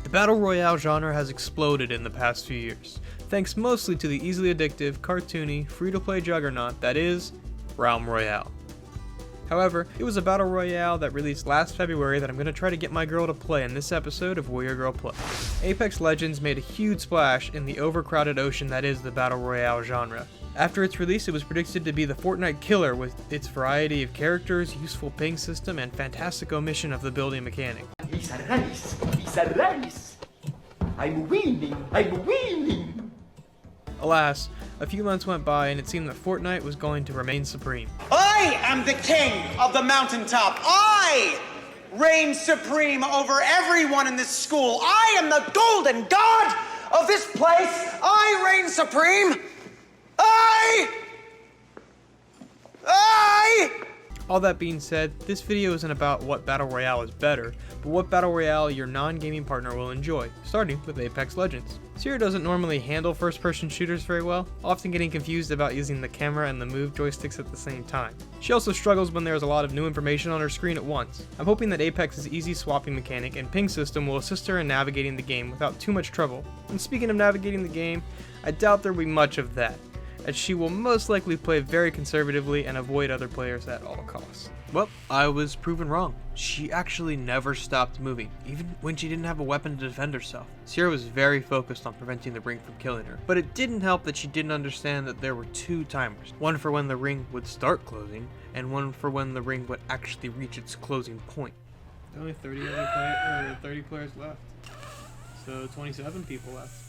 The Battle Royale genre has exploded in the past few years, thanks mostly to the easily addictive, cartoony, free-to-play juggernaut that is Realm Royale. However, it was a Battle Royale that released last February that I'm going to try to get my girl to play in this episode of Will Your Girl Play. Apex Legends made a huge splash in the overcrowded ocean that is the Battle Royale genre. After its release, it was predicted to be the Fortnite Killer with its variety of characters, useful ping system, and fantastic omission of the building mechanic. It's a race! It's a race! I'm winning! Alas, a few months went by and it seemed that Fortnite was going to remain supreme. I am the king of the mountaintop. I reign supreme over everyone in this school. I am the golden god of this place. I reign supreme. All that being said, this video isn't about what Battle Royale is better, but what Battle Royale your non-gaming partner will enjoy, starting with Apex Legends. Sierra doesn't normally handle first-person shooters very well, often getting confused about using the camera and the move joysticks at the same time. She also struggles when there is a lot of new information on her screen at once. I'm hoping that Apex's easy swapping mechanic and ping system will assist her in navigating the game without too much trouble. And speaking of navigating the game, I doubt there will be much of that, as she will most likely play very conservatively and avoid other players at all costs. Well, I was proven wrong. She actually never stopped moving, even when she didn't have a weapon to defend herself. Sierra was very focused on preventing the ring from killing her, but it didn't help that she didn't understand that there were two timers, one for when the ring would start closing, and one for when the ring would actually reach its closing point. Only 30 players left, so 27 people left.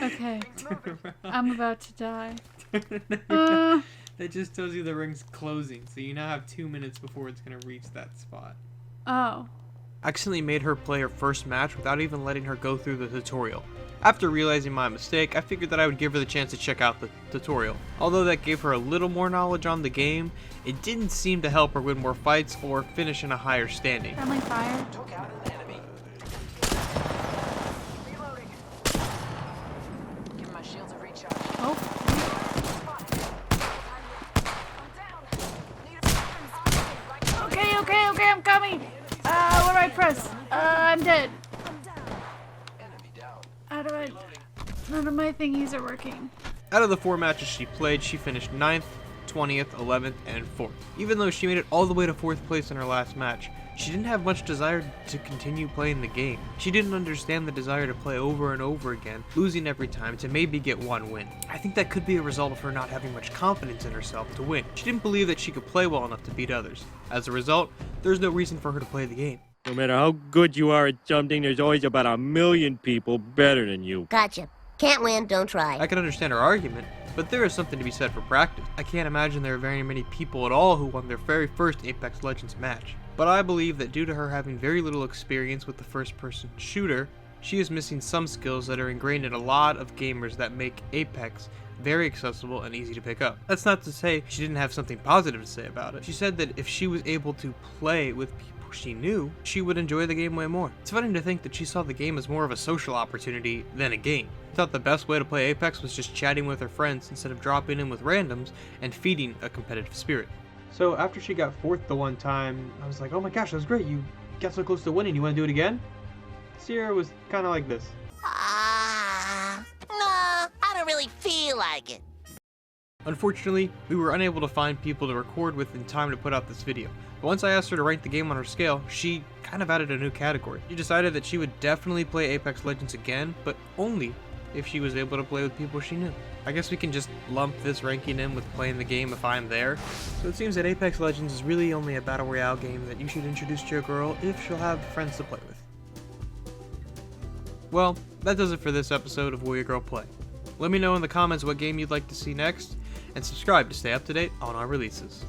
Okay. I'm about to die. That just tells you the ring's closing, so you now have 2 minutes before it's going to reach that spot. Oh. Accidentally made her play her first match without even letting her go through the tutorial. After realizing my mistake, I figured that I would give her the chance to check out the tutorial. Although that gave her a little more knowledge on the game, it didn't seem to help her win more fights or finish in a higher standing. Friendly fire. Oh. Okay, I'm coming. What do I press? I'm dead. How do I... None of my thingies are working. Out of the 4 matches she played, she finished 9th, 20th, 11th, and 4th. Even though she made it all the way to 4th place in her last match, she didn't have much desire to continue playing the game. She didn't understand the desire to play over and over again, losing every time to maybe get one win. I think that could be a result of her not having much confidence in herself to win. She didn't believe that she could play well enough to beat others. As a result, there's no reason for her to play the game. No matter how good you are at something, there's always about 1,000,000 people better than you. Gotcha. Can't win, don't try. I can understand her argument, but there is something to be said for practice. I can't imagine there are very many people at all who won their very first Apex Legends match. But I believe that due to her having very little experience with the first-person shooter, she is missing some skills that are ingrained in a lot of gamers that make Apex very accessible and easy to pick up. That's not to say she didn't have something positive to say about it. She said that if she was able to play with people she knew, she would enjoy the game way more. It's funny to think that she saw the game as more of a social opportunity than a game. She thought the best way to play Apex was just chatting with her friends instead of dropping in with randoms and feeding a competitive spirit. So after she got 4th the one time, I was like, oh my gosh, that was great. You got so close to winning. You want to do it again? Sierra was kind of like this. No, I don't really feel like it. Unfortunately, we were unable to find people to record with in time to put out this video. But once I asked her to rank the game on her scale, she kind of added a new category. She decided that she would definitely play Apex Legends again, but only if she was able to play with people she knew. I guess we can just lump this ranking in with playing the game if I'm there. So it seems that Apex Legends is really only a Battle Royale game that you should introduce to your girl if she'll have friends to play with. Well, that does it for this episode of Will Your Girl Play. Let me know in the comments what game you'd like to see next, and subscribe to stay up to date on our releases.